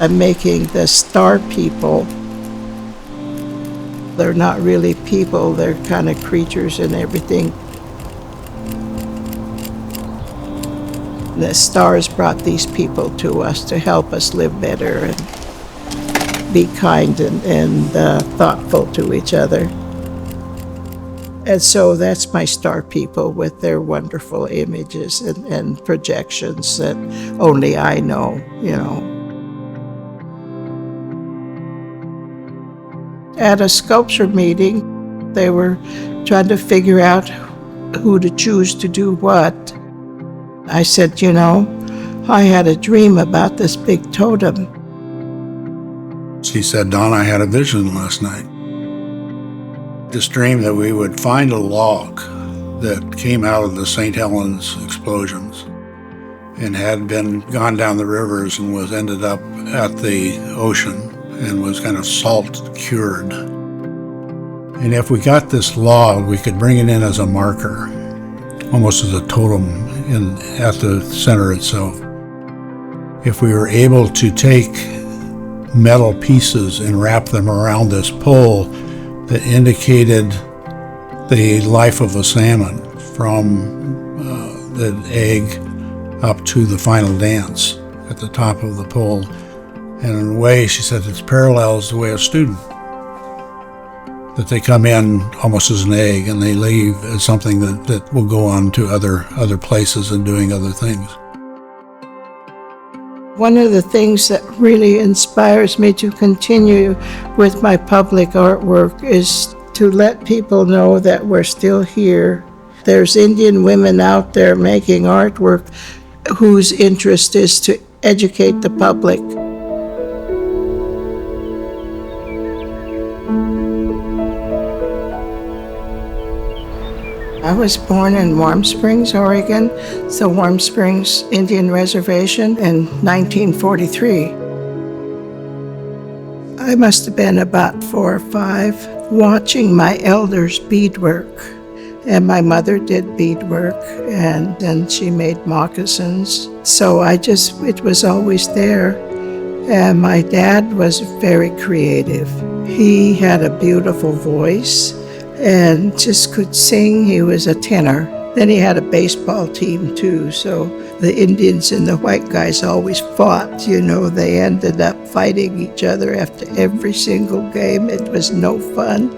I'm making the star people. They're not really people, they're kind of creatures and everything. The stars brought these people to us to help us live better and be kind and thoughtful to each other. And so that's my star people with their wonderful images and projections that only I know, you know. At a sculpture meeting, they were trying to figure out who to choose to do what. I said, you know, I had a dream about this big totem. She said, Don, I had a vision last night. This dream that we would find a log that came out of the St. Helens explosions and had been gone down the rivers and was ended up at the ocean and was kind of salt cured. And if we got this log, we could bring it in as a marker, almost as a totem at the center itself. If we were able to take metal pieces and wrap them around this pole that indicated the life of a salmon from the egg up to the final dance at the top of the pole. And in a way, she said, it parallels the way a student, that they come in almost as an egg and they leave as something that will go on to other places and doing other things. One of the things that really inspires me to continue with my public artwork is to let people know that we're still here. There's Indian women out there making artwork whose interest is to educate the public. I was born in Warm Springs, Oregon. It's the Warm Springs Indian Reservation in 1943. I must have been about 4 or 5, watching my elders beadwork. And my mother did beadwork, and then she made moccasins. So it was always there. And my dad was very creative. He had a beautiful voice and just could sing. He was a tenor. Then he had a baseball team too, so the Indians and the white guys always fought. You know, they ended up fighting each other after every single game. It was no fun.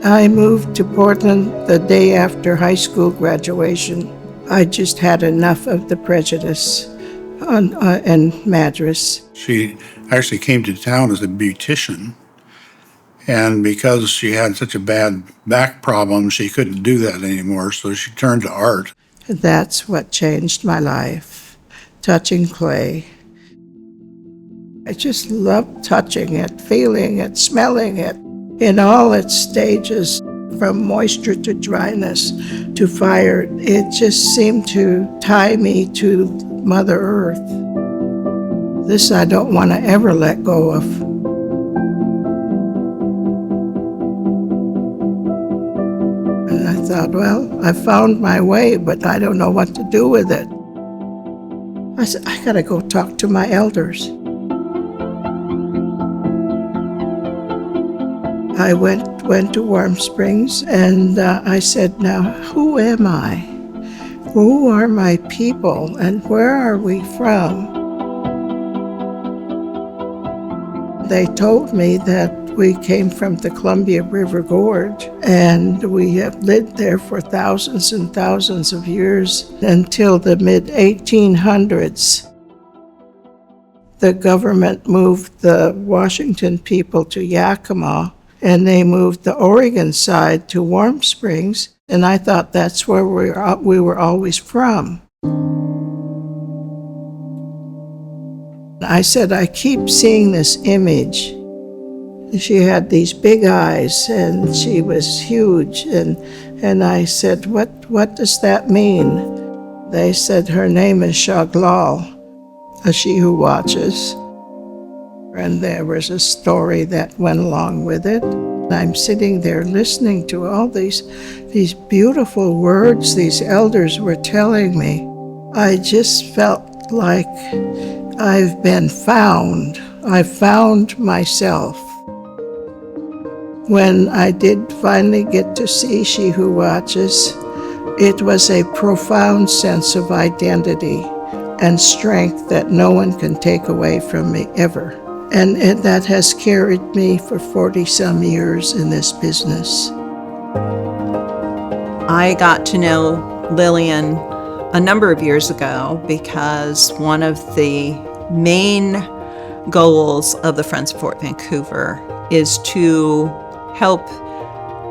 I moved to Portland the day after high school graduation. I just had enough of the prejudice in Madras. She actually came to town as a beautician. And because she had such a bad back problem, she couldn't do that anymore, so she turned to art. That's what changed my life, touching clay. I just loved touching it, feeling it, smelling it, in all its stages, from moisture to dryness to fire. It just seemed to tie me to Mother Earth. This I don't want to ever let go of. And I thought, well, I found my way, but I don't know what to do with it. I said, I gotta go talk to my elders. I went to Warm Springs, and I said, now, who am I? Who are my people, and where are we from? They told me that we came from the Columbia River Gorge, and we have lived there for thousands and thousands of years until the mid-1800s. The government moved the Washington people to Yakima, and they moved the Oregon side to Warm Springs, and I thought that's where we were always from. I said, I keep seeing this image. She had these big eyes, and she was huge, and I said, what does that mean? They said, her name is Shaglal, a she who watches. And there was a story that went along with it. I'm sitting there listening to all these beautiful words these elders were telling me. I just felt like I've been found. I found myself. When I did finally get to see She Who Watches, it was a profound sense of identity and strength that no one can take away from me ever. And that has carried me for 40-some years in this business. I got to know Lillian a number of years ago because one of the main goals of the Friends of Fort Vancouver is to help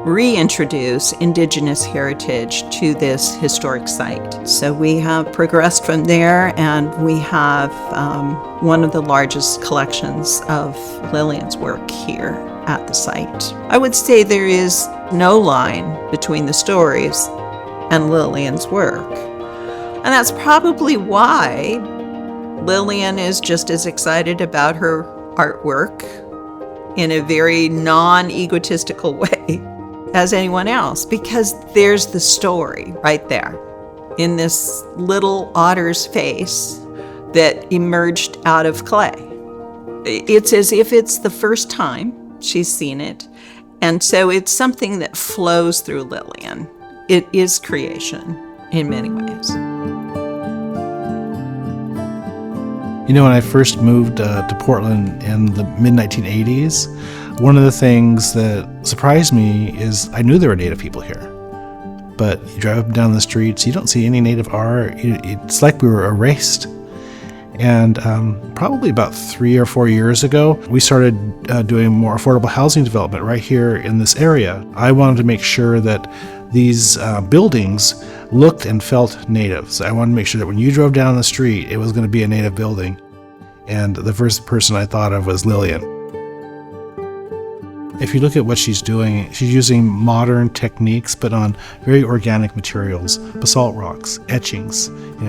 reintroduce Indigenous heritage to this historic site. So we have progressed from there, and we have one of the largest collections of Lillian's work here at the site. I would say there is no line between the stories and Lillian's work. And that's probably why Lillian is just as excited about her artwork in a very non-egotistical way as anyone else, because there's the story right there in this little otter's face that emerged out of clay. It's as if it's the first time she's seen it, and so it's something that flows through Lillian. It is creation in many ways. You know, when I first moved to Portland in the mid-1980s, one of the things that surprised me is I knew there were Native people here. But you drive up and down the streets, you don't see any Native art. It's like we were erased. And probably about 3 or 4 years ago, we started doing more affordable housing development right here in this area. I wanted to make sure that these buildings looked and felt Native. So I wanted to make sure that when you drove down the street, it was going to be a Native building. And the first person I thought of was Lillian. If you look at what she's doing, she's using modern techniques, but on very organic materials, basalt rocks, etchings,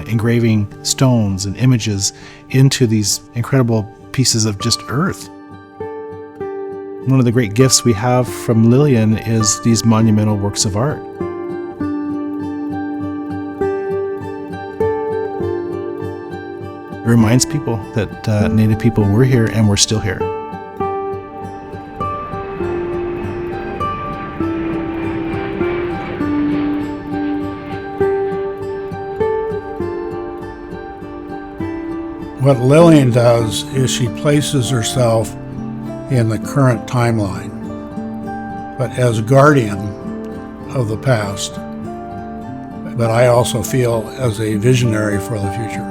engraving stones and images into these incredible pieces of just earth. One of the great gifts we have from Lillian is these monumental works of art. It reminds people that Native people were here and we're still here. What Lillian does is she places herself in the current timeline, but as guardian of the past. But I also feel as a visionary for the future.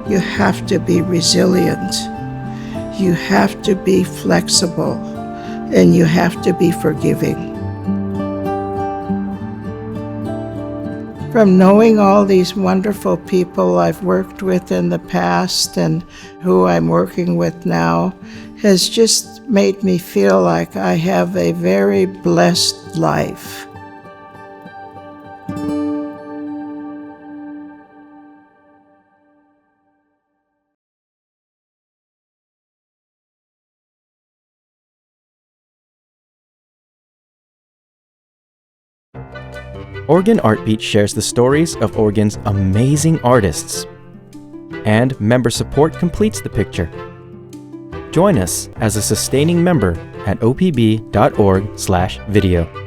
You have to be resilient. You have to be flexible, and you have to be forgiving. From knowing all these wonderful people I've worked with in the past and who I'm working with now has just made me feel like I have a very blessed life. Oregon Artbeat shares the stories of Oregon's amazing artists, and member support completes the picture. Join us as a sustaining member at opb.org/video.